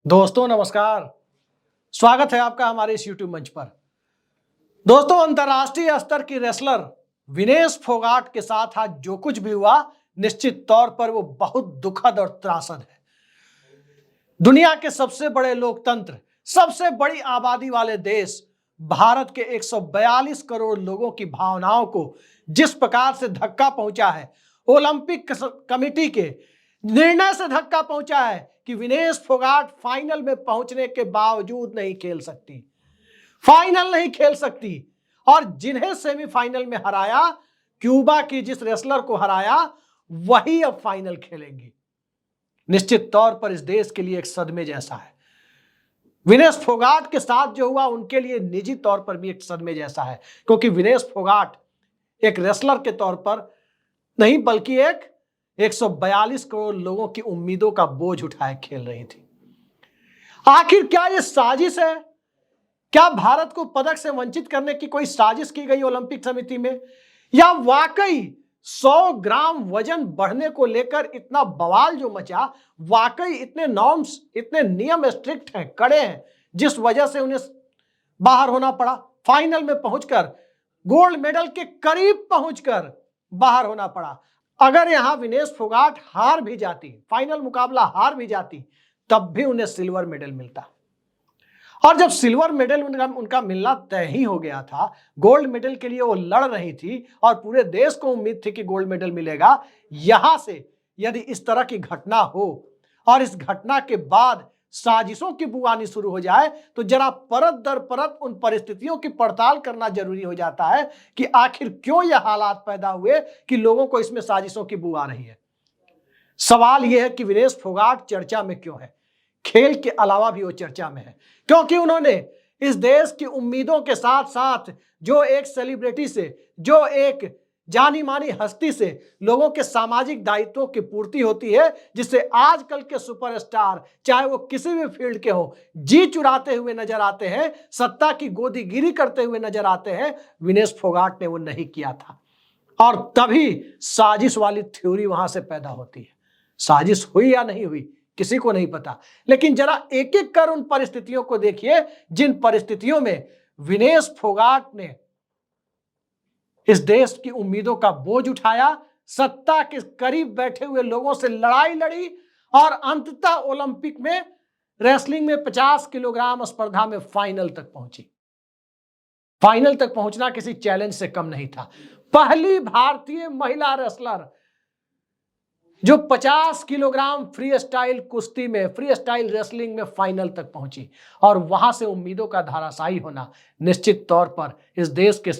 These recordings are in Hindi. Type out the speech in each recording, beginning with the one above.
दोस्तों नमस्कार। स्वागत है आपका हमारे इस YouTube मंच पर। दोस्तों, अंतर्राष्ट्रीय स्तर की रेसलर विनेश फोगाट के साथ आज जो कुछ भी हुआ, निश्चित तौर पर वो बहुत दुखद और त्रासद है। दुनिया के सबसे बड़े लोकतंत्र, सबसे बड़ी आबादी वाले देश भारत के 142 करोड़ लोगों की भावनाओं को जिस प्रकार से धक्का पहुंचा है, ओलंपिक कमेटी के निर्णय से धक्का पहुंचा है कि विनेश फोगाट फाइनल में पहुंचने के बावजूद नहीं खेल सकती, फाइनल नहीं खेल सकती। और जिन्हें सेमीफाइनल में हराया, क्यूबा की जिस रेसलर को हराया, वही अब फाइनल खेलेंगी। निश्चित तौर पर इस देश के लिए एक सदमे जैसा है। विनेश फोगाट के साथ जो हुआ उनके लिए निजी तौर पर भी एक सदमे जैसा है, क्योंकि विनेश फोगाट एक रेसलर के तौर पर नहीं बल्कि एक 142 करोड़ लोगों की उम्मीदों का बोझ उठाए खेल रही थी। आखिर क्या यह साजिश है? क्या भारत को पदक से वंचित करने की कोई साजिश की गई ओलंपिक समिति में, या वाकई 100 ग्राम वजन बढ़ने को लेकर इतना बवाल जो मचा, वाकई इतने नॉर्म्स, इतने नियम स्ट्रिक्ट हैं, कड़े हैं, जिस वजह से उन्हें बाहर होना पड़ा, फाइनल में पहुंचकर गोल्ड मेडल के करीब पहुंचकर बाहर होना पड़ा। अगर यहां विनेश फोगाट हार भी जाती, फाइनल मुकाबला हार भी जाती, तब भी उन्हें सिल्वर मेडल मिलता। और जब सिल्वर मेडल उनका मिलना तय ही हो गया था, गोल्ड मेडल के लिए वो लड़ रही थी और पूरे देश को उम्मीद थी कि गोल्ड मेडल मिलेगा, यहां से यदि इस तरह की घटना हो और इस घटना के बाद साजिशों की बू आनी शुरू हो जाए, तो जरा परत दर परत उन परिस्थितियों की पड़ताल करना जरूरी हो जाता है कि आखिर क्यों यह हालात पैदा हुए कि लोगों को इसमें साजिशों की बू आ रही है। सवाल यह है कि विनेश फोगाट चर्चा में क्यों है? खेल के अलावा भी वो चर्चा में है क्योंकि उन्होंने इस देश की उम्मीदों के साथ साथ जो एक सेलिब्रिटी से, जो एक जानी मानी हस्ती से लोगों के सामाजिक दायित्वों की पूर्ति होती है, जिससे आजकल के सुपरस्टार चाहे वो किसी भी फील्ड के हो, जी चुराते हुए नजर आते हैं, सत्ता की गोदीगिरी करते हुए नजर आते हैं। विनेश फोगाट ने वो नहीं किया था और तभी साजिश वाली थ्योरी वहां से पैदा होती है। साजिश हुई या नहीं हुई किसी को नहीं पता, लेकिन जरा एक एक कर उन परिस्थितियों को देखिए जिन परिस्थितियों में विनेश फोगाट ने इस देश की उम्मीदों का बोझ उठाया, सत्ता के करीब बैठे हुए लोगों से लड़ाई लड़ी और अंततः ओलंपिक में रेसलिंग में 50 किलोग्राम स्पर्धा में फाइनल तक पहुंची। फाइनल तक पहुंचना किसी चैलेंज से कम नहीं था। पहली भारतीय महिला रेसलर जो 50 किलोग्राम फ्री स्टाइल कुश्ती में, फ्री स्टाइल रेसलिंग में फाइनल तक पहुंची, और वहां से उम्मीदों का धाराशायी होना निश्चित तौर पर इस देश के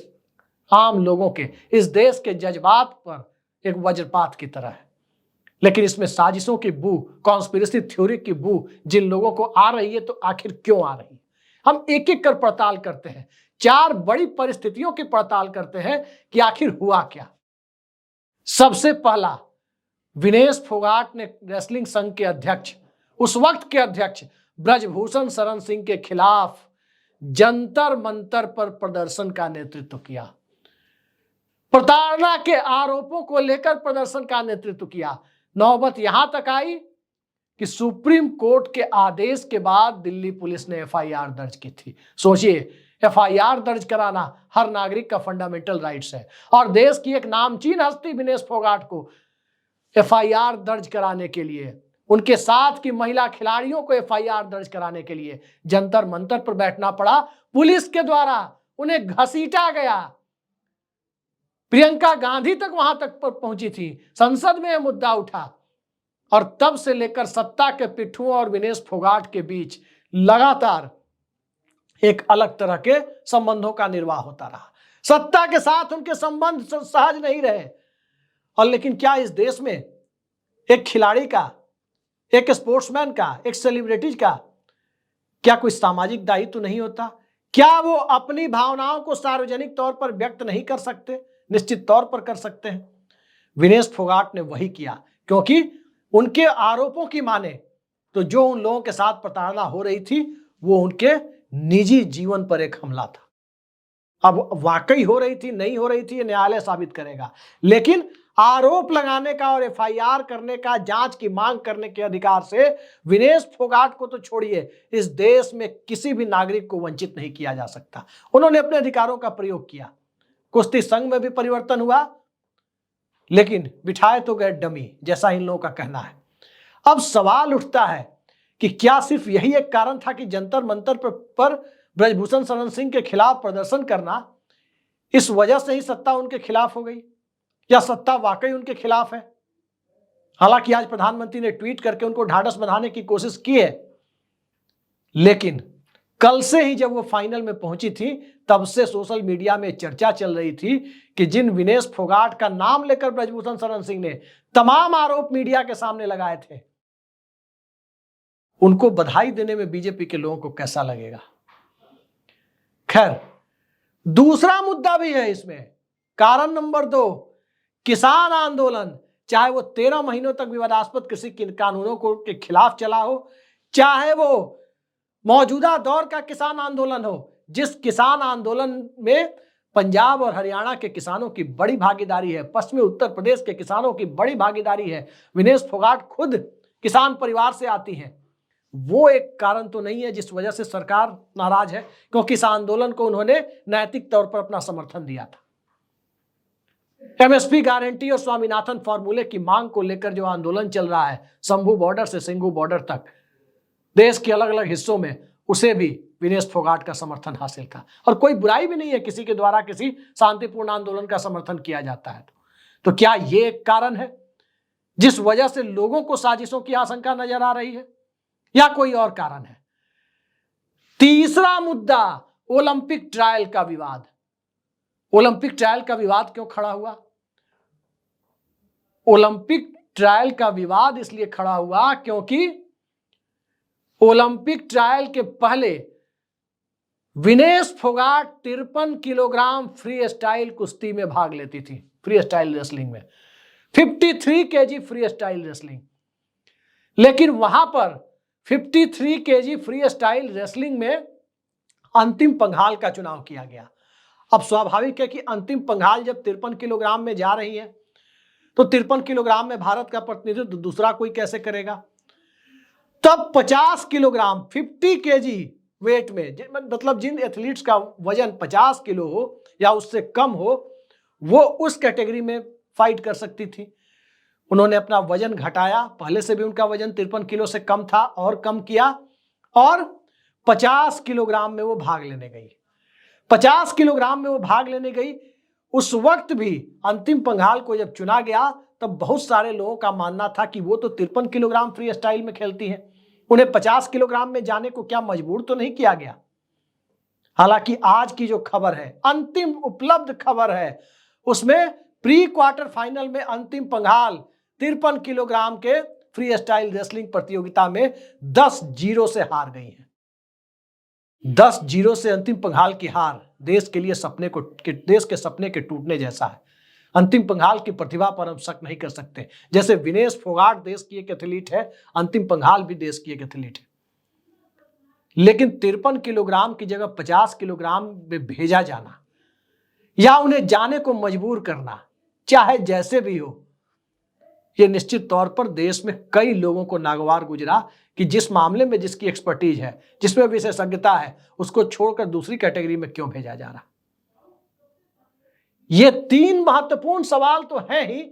आम लोगों के, इस देश के जज्बात पर एक वज्रपात की तरह है। लेकिन इसमें साजिशों की बू, कॉन्स्पिरेसी थ्योरी की बू जिन लोगों को आ रही है, तो आखिर क्यों आ रही है? हम एक एक कर पड़ताल करते हैं, 4 बड़ी परिस्थितियों की पड़ताल करते हैं कि आखिर हुआ क्या। सबसे पहला, विनेश फोगाट ने रेसलिंग संघ के अध्यक्ष, उस वक्त के अध्यक्ष ब्रजभूषण शरण सिंह के खिलाफ जंतर मंतर पर प्रदर्शन का नेतृत्व किया, प्रताड़ना के आरोपों को लेकर प्रदर्शन का नेतृत्व किया। नौबत यहां तक आई कि सुप्रीम कोर्ट के आदेश के बाद दिल्ली पुलिस ने एफआईआर दर्ज की थी। सोचिए, एफआईआर दर्ज कराना हर नागरिक का फंडामेंटल राइट्स है, और देश की एक नामचीन हस्ती विनेश फोगाट को एफआईआर दर्ज कराने के लिए, उनके साथ की महिला खिलाड़ियों को एफआईआर दर्ज कराने के लिए जंतर मंतर पर बैठना पड़ा। पुलिस के द्वारा उन्हें घसीटा गया। प्रियंका गांधी तक वहां तक पहुंची थी, संसद में यह मुद्दा उठा, और तब से लेकर सत्ता के पिट्ठुओं और विनेश फोगाट के बीच लगातार एक अलग तरह के संबंधों का निर्वाह होता रहा। सत्ता के साथ उनके संबंध सहज नहीं रहे। और लेकिन क्या इस देश में एक खिलाड़ी का, एक स्पोर्ट्समैन का, एक सेलिब्रिटीज का क्या कोई सामाजिक दायित्व नहीं होता? क्या वो अपनी भावनाओं को सार्वजनिक तौर पर व्यक्त नहीं कर सकते? निश्चित तौर पर कर सकते हैं। विनेश फोगाट ने वही किया, क्योंकि उनके आरोपों की माने तो जो उन लोगों के साथ प्रताड़ना हो रही थी, वो उनके निजी जीवन पर एक हमला था। अब वाकई हो रही थी, नहीं हो रही थी, ये न्यायालय साबित करेगा। लेकिन आरोप लगाने का और एफआईआर करने का, जांच की मांग करने के अधिकार से विनेश फोगाट को तो छोड़िए, इस देश में किसी भी नागरिक को वंचित नहीं किया जा सकता। उन्होंने अपने अधिकारों का प्रयोग किया। कुश्ती संघ में भी परिवर्तन हुआ, लेकिन बिठाए तो गए डमी, जैसा इन लोगों का कहना है। अब सवाल उठता है कि क्या सिर्फ यही एक कारण था कि जंतर मंतर पर ब्रजभूषण शरण सिंह के खिलाफ प्रदर्शन करना, इस वजह से ही सत्ता उनके खिलाफ हो गई, या सत्ता वाकई उनके खिलाफ है? हालांकि आज प्रधानमंत्री ने ट्वीट करके उनको ढाढ़स बंधाने की कोशिश की है, लेकिन कल से ही जब वो फाइनल में पहुंची थी, तब से सोशल मीडिया में चर्चा चल रही थी कि जिन विनेश फोगाट का नाम लेकर ब्रजभूषण शरण सिंह ने तमाम आरोप मीडिया के सामने लगाए थे, उनको बधाई देने में बीजेपी के लोगों को कैसा लगेगा। खैर, दूसरा मुद्दा भी है इसमें। कारण नंबर 2, किसान आंदोलन, चाहे वो 13 महीनों तक विवादास्पद कृषि कानूनों के खिलाफ चला हो, चाहे वो मौजूदा दौर का किसान आंदोलन हो, जिस किसान आंदोलन में पंजाब और हरियाणा के किसानों की बड़ी भागीदारी है, पश्चिमी उत्तर प्रदेश के किसानों की बड़ी भागीदारी है, विनेश फोगाट खुद किसान परिवार से आती हैं, वो एक कारण तो नहीं है जिस वजह से सरकार नाराज है, क्योंकि इस आंदोलन को उन्होंने नैतिक तौर पर अपना समर्थन दिया था। एमएसपी गारंटी और स्वामीनाथन फॉर्मूले की मांग को लेकर जो आंदोलन चल रहा है, शंभू बॉर्डर से सिंघू बॉर्डर तक देश के अलग अलग हिस्सों में, उसे भी विनेश फोगाट का समर्थन हासिल था। और कोई बुराई भी नहीं है किसी के द्वारा किसी शांतिपूर्ण आंदोलन का समर्थन किया जाता है। तो क्या ये एक कारण है जिस वजह से लोगों को साजिशों की आशंका नजर आ रही है, या कोई और कारण है? तीसरा मुद्दा, ओलंपिक ट्रायल का विवाद। ओलंपिक ट्रायल का विवाद क्यों खड़ा हुआ? ओलंपिक ट्रायल का विवाद इसलिए खड़ा हुआ क्योंकि ओलंपिक ट्रायल के पहले Vinesh Phogat 53 kilogram free style कुश्ती में भाग लेती थी, फ्री स्टाइल रेसलिंग में 53 केजी फ्री स्टाइल रेसलिंग। लेकिन वहां पर 53 केजी फ्री स्टाइल रेसलिंग में अंतिम पंघाल का चुनाव किया गया। अब स्वाभाविक है कि अंतिम पंघाल जब 53 किलोग्राम में जा रही है, तो 53 किलोग्राम में भारत का प्रतिनिधित्व दूसरा कोई कैसे करेगा? तब 50 किलोग्राम 50 केजी वेट में, मतलब जिन एथलीट्स का वजन 50 किलो हो या उससे कम हो, वो उस कैटेगरी में फाइट कर सकती थी। उन्होंने अपना वजन घटाया, पहले से भी उनका वजन 53 किलो से कम था और कम किया, और 50 किलोग्राम में वो भाग लेने गई। 50 किलोग्राम में वो भाग लेने गई। उस वक्त भी अंतिम पंघाल को जब चुना गया, तब बहुत सारे लोगों का मानना था कि वो तो 53 किलोग्राम फ्री स्टाइल में खेलती हैं, उन्हें 50 किलोग्राम में जाने को क्या मजबूर तो नहीं किया गया। हालांकि आज की जो खबर है, अंतिम उपलब्ध खबर है, उसमें प्री क्वार्टर फाइनल में अंतिम पंघाल 53 किलोग्राम के फ्री स्टाइल रेसलिंग प्रतियोगिता में 10-0 से हार गई है। 10-0 से अंतिम पंघाल की हार देश के लिए देश के सपने के टूटने जैसा है। अंतिम पंघाल की प्रतिभा पर हम शक नहीं कर सकते। जैसे विनेश फोगाट देश की एक एथलीट है, अंतिम पंघाल भी देश की एक एथलीट है। लेकिन 53 किलोग्राम की जगह 50 किलोग्राम में भेजा जाना या उन्हें जाने को मजबूर करना, चाहे जैसे भी हो, यह निश्चित तौर पर देश में कई लोगों को नागवार गुजरा कि जिस मामले में जिसकी एक्सपर्टीज है, जिसमें विशेषज्ञता है, उसको छोड़कर दूसरी कैटेगरी में क्यों भेजा जा रहा। ये 3 महत्वपूर्ण सवाल तो है ही।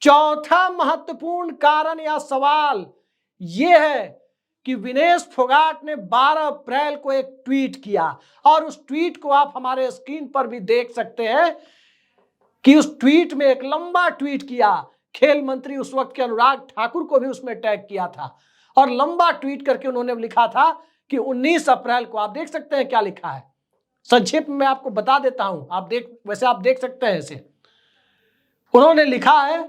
चौथा महत्वपूर्ण कारण या सवाल यह है कि विनेश फोगाट ने 12 अप्रैल को एक ट्वीट किया, और उस ट्वीट को आप हमारे स्क्रीन पर भी देख सकते हैं कि उस ट्वीट में एक लंबा ट्वीट किया। खेल मंत्री उस वक्त के अनुराग ठाकुर को भी उसमें टैग किया था, और लंबा ट्वीट करके उन्होंने लिखा था कि 19 अप्रैल को, आप देख सकते हैं क्या लिखा है, संक्षेप में आपको बता देता हूं, वैसे आप देख सकते हैं इसे। उन्होंने लिखा है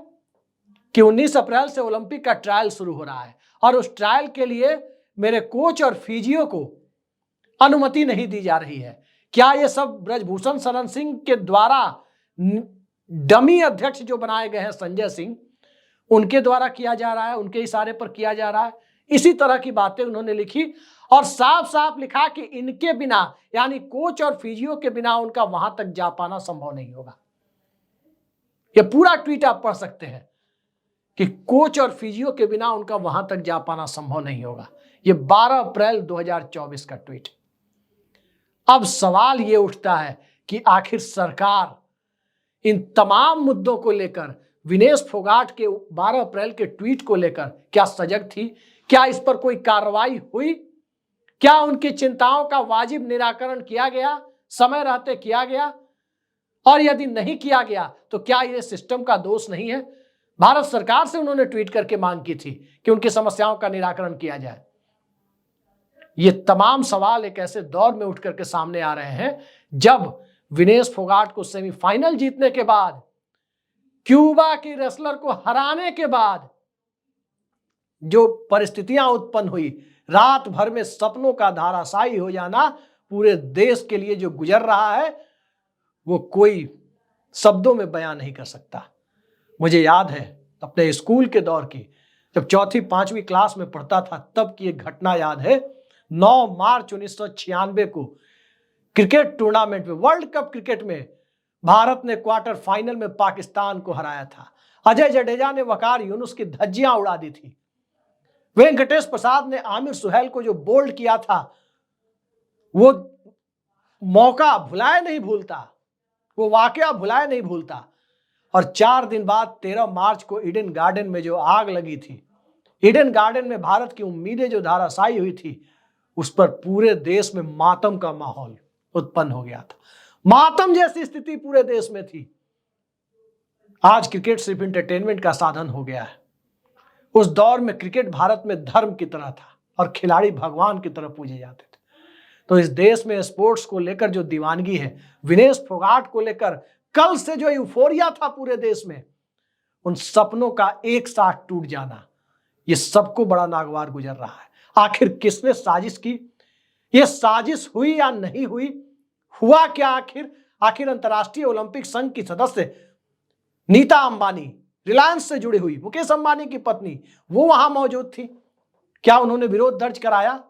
कि 19 अप्रैल से ओलंपिक का ट्रायल शुरू हो रहा है, और उस ट्रायल के लिए मेरे कोच और फिजियो को अनुमति नहीं दी जा रही है। क्या यह सब ब्रजभूषण शरण सिंह के द्वारा, डमी अध्यक्ष जो बनाए गए हैं संजय सिंह, उनके द्वारा किया जा रहा है, उनके इशारे पर किया जा रहा है? इसी तरह की बातें उन्होंने लिखी, और साफ साफ लिखा कि इनके बिना, यानी कोच और फिजियो के बिना, उनका वहां तक जा पाना संभव नहीं होगा। ये पूरा ट्वीट आप पढ़ सकते हैं कि कोच और फिजियो के बिना उनका वहां तक जा पाना संभव नहीं होगा। ये 12 अप्रैल 2024 का ट्वीट। अब सवाल ये उठता है कि आखिर सरकार इन तमाम मुद्दों को लेकर, विनेश फोगाट के 12 अप्रैल के ट्वीट को लेकर क्या सजग थी? क्या इस पर कोई कार्रवाई हुई? क्या उनकी चिंताओं का वाजिब निराकरण किया गया, समय रहते किया गया? और यदि नहीं किया गया तो क्या यह सिस्टम का दोष नहीं है? भारत सरकार से उन्होंने ट्वीट करके मांग की थी कि उनकी समस्याओं का निराकरण किया जाए। ये तमाम सवाल एक ऐसे दौर में उठ करके सामने आ रहे हैं जब विनेश फोगाट को सेमीफाइनल जीतने के बाद, क्यूबा की रेसलर को हराने के बाद जो परिस्थितियां उत्पन्न हुई, रात भर में सपनों का धाराशायी हो जाना, पूरे देश के लिए जो गुजर रहा है वो कोई शब्दों में बयान नहीं कर सकता। मुझे याद है अपने स्कूल के दौर की, जब 4वीं-5वीं क्लास में पढ़ता था, तब की एक घटना याद है। 9 मार्च 1996 को क्रिकेट टूर्नामेंट में, वर्ल्ड कप क्रिकेट में भारत ने क्वार्टर फाइनल में पाकिस्तान को हराया था। अजय जडेजा ने वकार यूनुस की धज्जियां उड़ा दी थी। वेंकटेश प्रसाद ने आमिर सुहेल को जो बोल्ड किया था, वो मौका भुलाए नहीं भूलता, वो वाकया भुलाए नहीं भूलता। और 4 दिन बाद 13 मार्च को ईडन गार्डन में जो आग लगी थी, ईडन गार्डन में भारत की उम्मीदें जो धाराशायी हुई थी, उस पर पूरे देश में मातम का माहौल उत्पन्न हो गया था। मातम जैसी स्थिति पूरे देश में थी। आज क्रिकेट सिर्फ एंटरटेनमेंट का साधन हो गया है। उस दौर में क्रिकेट भारत में धर्म की तरह था और खिलाड़ी भगवान की तरह पूजे जाते थे। तो इस देश में स्पोर्ट्स को लेकर जो दीवानगी है, विनेश फोगाट को लेकर कल से जो यूफोरिया था पूरे देश में, उन सपनों का एक साथ टूट जाना, ये सबको बड़ा नागवार गुजर रहा है। आखिर किसने साजिश की? ये साजिश हुई या नहीं हुई? हुआ क्या आखिर अंतर्राष्ट्रीय ओलंपिक संघ की सदस्य नीता अंबानी, रिलायंस से जुड़ी हुई मुकेश अंबानी की पत्नी, वो वहां मौजूद थी। क्या उन्होंने विरोध दर्ज कराया?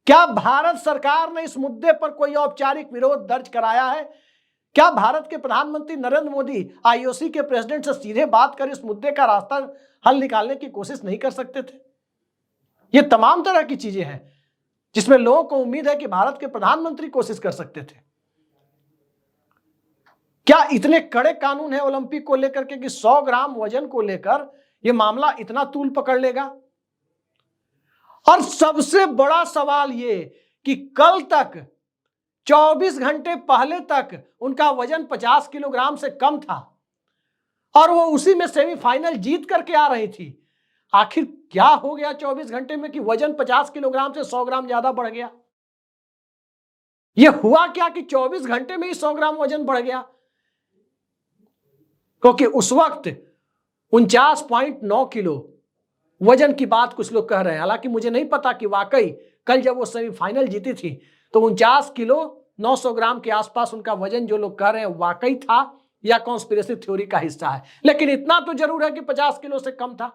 क्या भारत सरकार ने इस मुद्दे पर कोई औपचारिक विरोध दर्ज कराया है? क्या भारत के प्रधानमंत्री नरेंद्र मोदी आईओसी के प्रेसिडेंट से सीधे बात कर इस मुद्दे का रास्ता हल निकालने की कोशिश नहीं कर सकते थे? ये तमाम तरह की चीजें हैं जिसमें लोगों को उम्मीद है कि भारत के प्रधानमंत्री कोशिश कर सकते थे। क्या इतने कड़े कानून है ओलंपिक को लेकर के कि 100 ग्राम वजन को लेकर यह मामला इतना तूल पकड़ लेगा? और सबसे बड़ा सवाल यह कि कल तक 24 घंटे पहले तक उनका वजन 50 किलोग्राम से कम था और वो उसी में सेमीफाइनल जीत करके आ रही थी। आखिर क्या हो गया 24 घंटे में कि वजन 50 किलोग्राम से 100 ग्राम ज्यादा बढ़ गया? यह हुआ क्या कि 24 घंटे में ही 100 ग्राम वजन बढ़ गया? क्योंकि उस वक्त 49.9 किलो वजन की बात कुछ लोग कह रहे हैं। हालांकि मुझे नहीं पता कि वाकई कल जब वो सेमीफाइनल जीती थी तो 49 किलो 900 ग्राम के आसपास उनका वजन जो लोग कह रहे हैं वाकई था या कॉन्स्पिरेसी थ्योरी का हिस्सा है। लेकिन इतना तो जरूर है कि 50 किलो से कम था,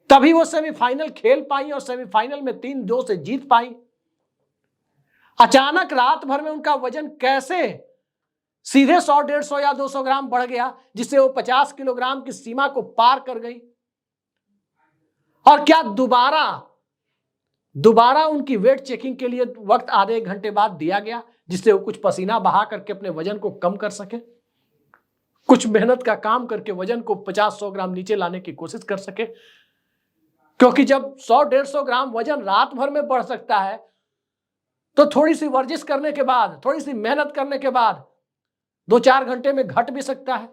तभी वो सेमीफाइनल खेल पाई और सेमीफाइनल में 3-2 से जीत पाई। अचानक रात भर में उनका वजन कैसे सीधे 100, 150 या 200 ग्राम बढ़ गया, जिससे वो 50 किलोग्राम की सीमा को पार कर गई? और क्या दोबारा उनकी वेट चेकिंग के लिए वक्त आधे एक घंटे बाद दिया गया, जिससे वो कुछ पसीना बहा करके अपने वजन को कम कर सके, कुछ मेहनत का काम करके वजन को 50-100 ग्राम नीचे लाने की कोशिश कर सके? क्योंकि जब 100-150 ग्राम वजन रात भर में बढ़ सकता है तो थोड़ी सी वर्जिश करने के बाद, थोड़ी सी मेहनत करने के बाद 2-4 घंटे में घट भी सकता है।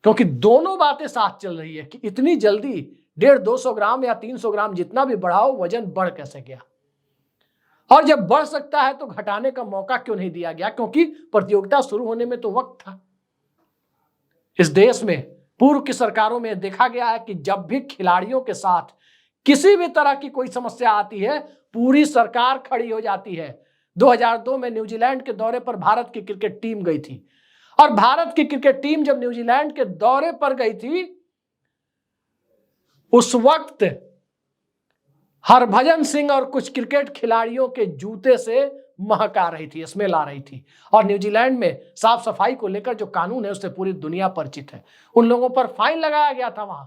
क्योंकि दोनों बातें साथ चल रही है कि इतनी जल्दी 150-200 ग्राम या 300 ग्राम जितना भी बढ़ाओ, वजन बढ़ कैसे गया? और जब बढ़ सकता है तो घटाने का मौका क्यों नहीं दिया गया? क्योंकि प्रतियोगिता शुरू होने में तो वक्त था। इस देश में पूर्व की सरकारों में देखा गया है कि जब भी खिलाड़ियों के साथ किसी भी तरह की कोई समस्या आती है, पूरी सरकार खड़ी हो जाती है। 2002 में न्यूजीलैंड के दौरे पर भारत की क्रिकेट टीम गई थी और भारत की क्रिकेट टीम जब न्यूजीलैंड के दौरे पर गई थी, उस वक्त हरभजन सिंह और कुछ क्रिकेट खिलाड़ियों के जूते से महक आ रही थी, स्मेल आ रही थी। और न्यूजीलैंड में साफ सफाई को लेकर जो कानून है उससे पूरी दुनिया परिचित है। उन लोगों पर फाइन लगाया गया था, वहां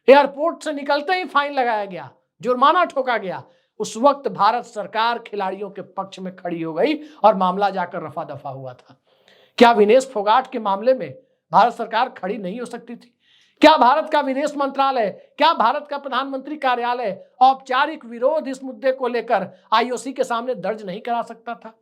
एयरपोर्ट से निकलते ही फाइन लगाया गया, जुर्माना ठोका गया। उस वक्त भारत सरकार खिलाड़ियों के पक्ष में खड़ी हो गई और मामला जाकर रफा दफा हुआ था। क्या विनेश फोगाट के मामले में भारत सरकार खड़ी नहीं हो सकती थी? क्या भारत का विदेश मंत्रालय, क्या भारत का प्रधानमंत्री कार्यालय औपचारिक विरोध इस मुद्दे को लेकर आईओसी के सामने दर्ज नहीं करा सकता था?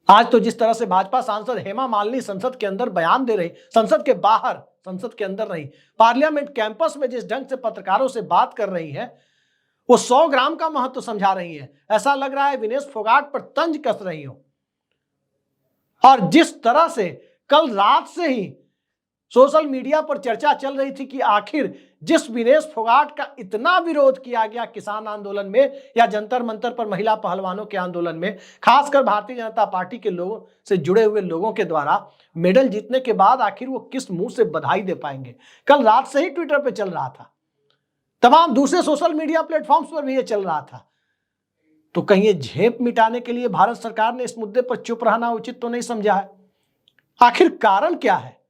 आज तो जिस तरह से भाजपा सांसद हेमा मालिनी संसद के अंदर बयान दे रही, संसद के बाहर, संसद के अंदर नहीं, पार्लियामेंट कैंपस में जिस ढंग से पत्रकारों से बात कर रही है, वो 100 ग्राम का महत्व समझा रही है। ऐसा लग रहा है विनेश फोगाट पर तंज कस रही हो। और जिस तरह से कल रात से ही सोशल मीडिया पर चर्चा चल रही थी कि आखिर जिस विनेश फोगाट का इतना विरोध किया गया किसान आंदोलन में या जंतर मंतर पर महिला पहलवानों के आंदोलन में, खासकर भारतीय जनता पार्टी के लोगों से जुड़े हुए लोगों के द्वारा मेडल जीतने के बाद आखिर वो किस मुंह से बधाई दे पाएंगे, कल रात से ही ट्विटर पे चल रहा था, तमाम दूसरे सोशल मीडिया प्लेटफॉर्म्स पर भी ये चल रहा था। तो कहीं ये झेप मिटाने के लिए भारत सरकार ने इस मुद्दे पर चुप रहना उचित तो नहीं समझा है? आखिर कारण क्या है?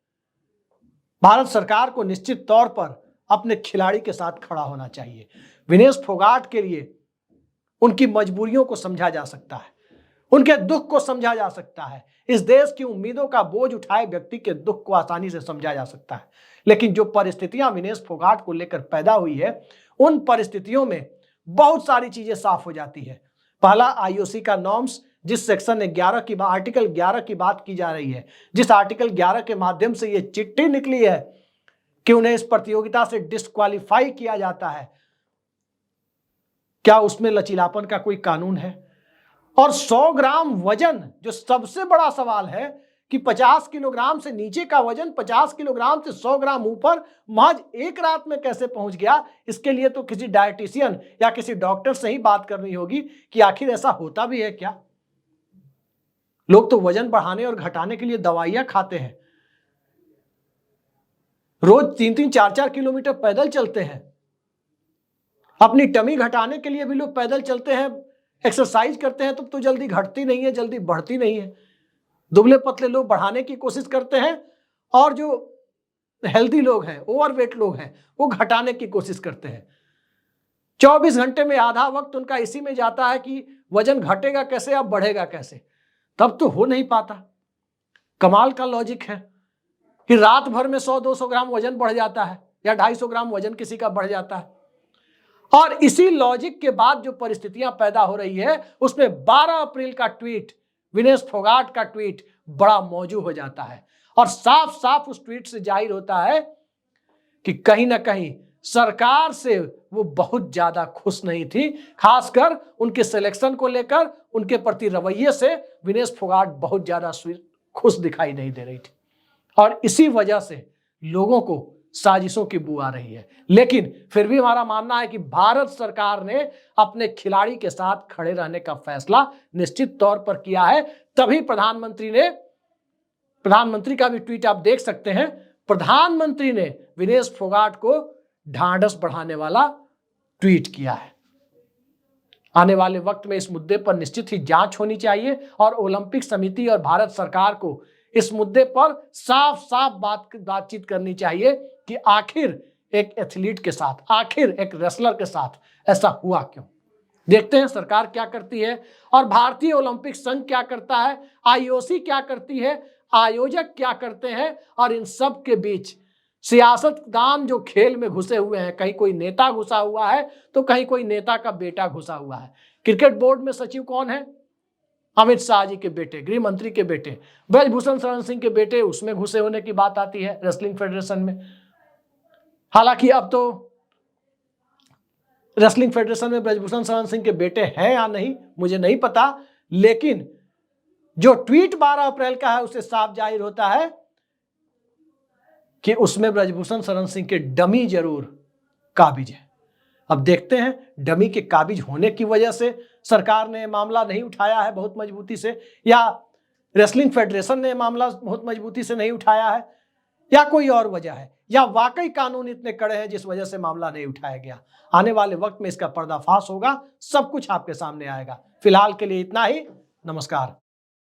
भारत सरकार को निश्चित तौर पर अपने खिलाड़ी के साथ खड़ा होना चाहिए। विनेश फोगाट के लिए उनकी मजबूरियों को समझा जा सकता है, उनके दुख को समझा जा सकता है, इस देश की उम्मीदों का बोझ उठाए व्यक्ति के दुख को आसानी से समझा जा सकता है। लेकिन जो परिस्थितियां विनेश फोगाट को लेकर पैदा हुई है, उन परिस्थितियों में बहुत सारी चीजें साफ हो जाती है। पहला, आईओसी का नॉर्म्स, जिस सेक्शन 11 की आर्टिकल 11 की बात की जा रही है, जिस आर्टिकल 11 के माध्यम से यह चिट्ठी निकली है कि उन्हें इस प्रतियोगिता से डिस्क्वालीफाई किया जाता है, क्या उसमें लचीलापन का कोई कानून है? और 100 ग्राम वजन, जो सबसे बड़ा सवाल है कि 50 किलोग्राम से नीचे का वजन 50 किलोग्राम से 100 ग्राम ऊपर महज एक रात में कैसे पहुंच गया? इसके लिए तो किसी डायटिशियन या किसी डॉक्टर से ही बात करनी होगी कि आखिर ऐसा होता भी है क्या। लोग तो वजन बढ़ाने और घटाने के लिए दवाइयां खाते हैं, रोज 3-3, 4-4 किलोमीटर पैदल चलते हैं, अपनी टमी घटाने के लिए भी लोग पैदल चलते हैं, एक्सरसाइज करते हैं, तो जल्दी घटती नहीं है, जल्दी बढ़ती नहीं है। दुबले पतले लोग बढ़ाने की कोशिश करते हैं और जो हेल्दी लोग हैं, ओवरवेट लोग हैं, वो घटाने की कोशिश करते हैं। 24 घंटे में आधा वक्त उनका इसी में जाता है कि वजन घटेगा कैसे, अब बढ़ेगा कैसे। तब तो हो नहीं पाता। कमाल का लॉजिक है कि रात भर में 100-200 ग्राम वजन बढ़ जाता है या 250 ग्राम वजन किसी का बढ़ जाता है। और इसी लॉजिक के बाद जो परिस्थितियां पैदा हो रही है, उसमें 12 अप्रैल का ट्वीट, विनेश फोगाट का ट्वीट बड़ा मौजू हो जाता है और साफ साफ उस ट्वीट से जाहिर होता है कि कहीं ना कहीं सरकार से वो बहुत ज्यादा खुश नहीं थी। खासकर उनके सिलेक्शन को लेकर, उनके प्रति रवैये से विनेश फोगाट बहुत ज्यादा खुश दिखाई नहीं दे रही थी और इसी वजह से लोगों को साजिशों की बू आ रही है। लेकिन फिर भी हमारा मानना है कि भारत सरकार ने अपने खिलाड़ी के साथ खड़े रहने का फैसला निश्चित तौर पर किया है। तभी प्रधानमंत्री का भी ट्वीट आप देख सकते हैं, प्रधानमंत्री ने विनेश फोगाट को ढांढस बढ़ाने वाला ट्वीट किया है। आने वाले वक्त में इस मुद्दे पर निश्चित ही जांच होनी चाहिए और ओलंपिक समिति और भारत सरकार को इस मुद्दे पर साफ साफ बातचीत करनी चाहिए कि आखिर एक एथलीट के साथ, आखिर एक रेसलर के साथ ऐसा हुआ क्यों। देखते हैं सरकार क्या करती है और भारतीय ओलंपिक संघ क्या करता है, आईओसी क्या करती है, आयोजक क्या करते हैं। और इन सब के बीच सियासतदान जो खेल में घुसे हुए हैं, कहीं कोई नेता घुसा हुआ है तो कहीं कोई नेता का बेटा घुसा हुआ है। क्रिकेट बोर्ड में सचिव कौन है? अमित शाह जी के बेटे, गृह मंत्री के बेटे, ब्रजभूषण शरण सिंह के बेटे, उसमें घुसे होने की बात आती है रेसलिंग फेडरेशन में। हालांकि अब तो रेसलिंग फेडरेशन में ब्रजभूषण शरण सिंह के बेटे हैं या नहीं मुझे नहीं पता, लेकिन जो ट्वीट 12 अप्रैल का है उससे साफ जाहिर होता है कि उसमें ब्रजभूषण शरण सिंह के डमी जरूर काबिज है। अब देखते हैं डमी के काबिज होने की वजह से सरकार ने मामला नहीं उठाया है बहुत मजबूती से, या रेसलिंग फेडरेशन ने मामला बहुत मजबूती से नहीं उठाया है, या कोई और वजह है, या वाकई कानून इतने कड़े हैं जिस वजह से मामला नहीं उठाया गया? आने वाले वक्त में इसका पर्दाफाश होगा, सब कुछ आपके सामने आएगा। फिलहाल के लिए इतना ही। नमस्कार।